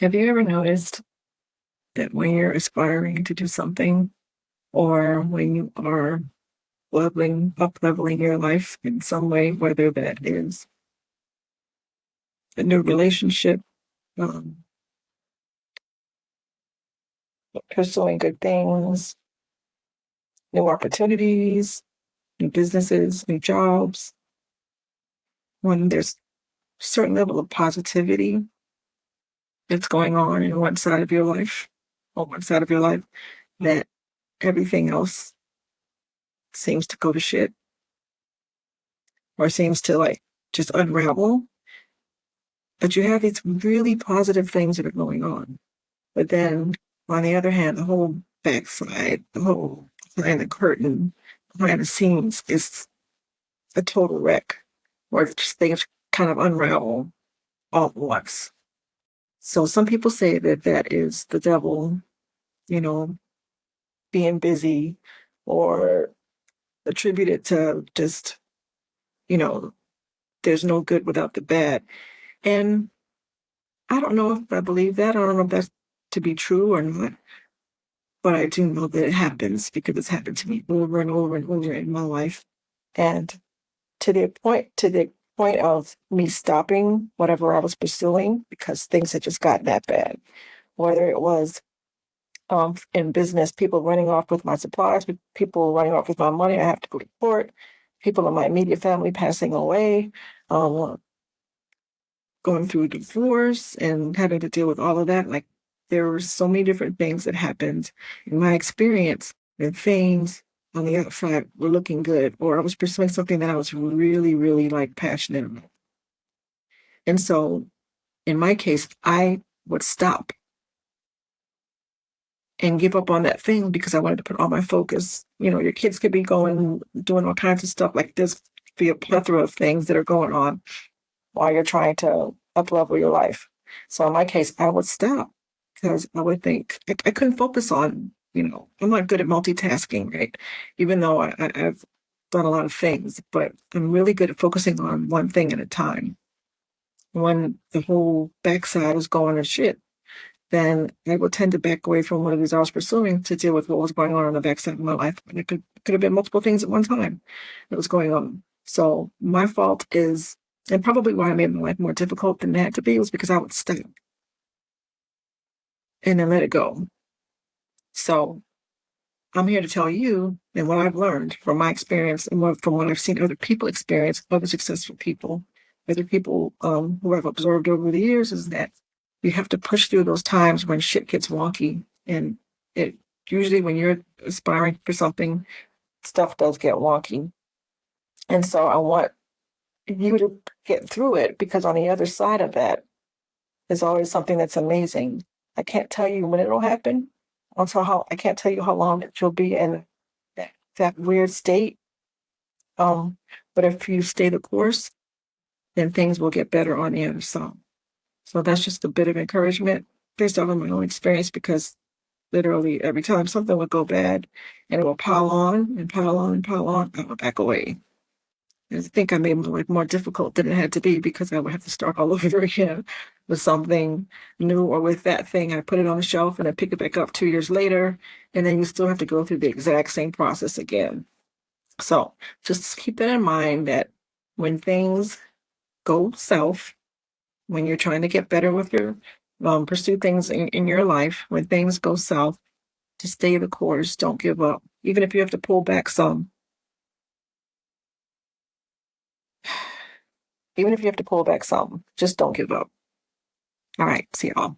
Have you ever noticed that when you're aspiring to do something or when you are leveling your life in some way, whether that is a new relationship, um, pursuing good things, new opportunities, new businesses, new jobs, when there's a certain level of positivity that's going on in one side of your life, on one side of your life, that everything else seems to go to shit or seems to like just unravel. But you have these really positive things that are going on. But then on the other hand, the whole backside, the whole behind the curtain, behind the scenes is a total wreck where just things kind of unravel all at once. So some people say that that is the devil, you know, being busy or attribute it to just, you know, there's no good without the bad. And I don't know if I believe that. I don't know if that's to be true or not. But I do know that it happens because it's happened to me over and over and over in my life. And to the point of me stopping whatever I was pursuing because things had just gotten that bad. Whether it was in business, people running off with my supplies, people running off with my money, I have to go to court, people in my immediate family passing away, um, going through divorce and having to deal with all of that. Like there were so many different things that happened in my experience and things on the outside were looking good, or I was pursuing something that I was really, really like passionate about. And so in my case, I would stop and give up on that thing because I wanted to put all my focus. You know, your kids could be going, doing all kinds of stuff. Like there's be a plethora of things that are going on while you're trying to up-level your life. So in my case, I would stop because I would think I couldn't focus on, I'm not good at multitasking, right? Even though I've done a lot of things, but I'm really good at focusing on one thing at a time. When the whole backside is going to shit, then I would tend to back away from what it is I was pursuing to deal with what was going on the backside of my life. And it could have been multiple things at one time that was going on. So my fault is, and probably why I made my life more difficult than it had to be, was because I would stop and then let it go. So I'm here to tell you and what I've learned from my experience and from what I've seen other people experience, other successful people, other people who I've observed over the years, is that you have to push through those times when shit gets wonky. And it usually when you're aspiring for something, stuff does get wonky. And so I want you to get through it because on the other side of that is always something that's amazing. I can't tell you when it'll happen. I can't tell you how long that you'll be in that weird state. Um, but if you stay the course, then things will get better on the other side. So that's just a bit of encouragement based on my own experience because literally every time something would go bad and it will pile on and pile on and pile on, I would back away. I think I made my life more difficult than it had to be because I would have to start all over again with something new or with that thing. I put it on the shelf and I pick it back up 2 years later, and then you still have to go through the exact same process again. So just keep that in mind that when things go south, when you're trying to get better with your pursue things in your life, when things go south, to stay the course, don't give up. Even if you have to pull back some, even if you have to pull back some, just don't give up. All right, see y'all.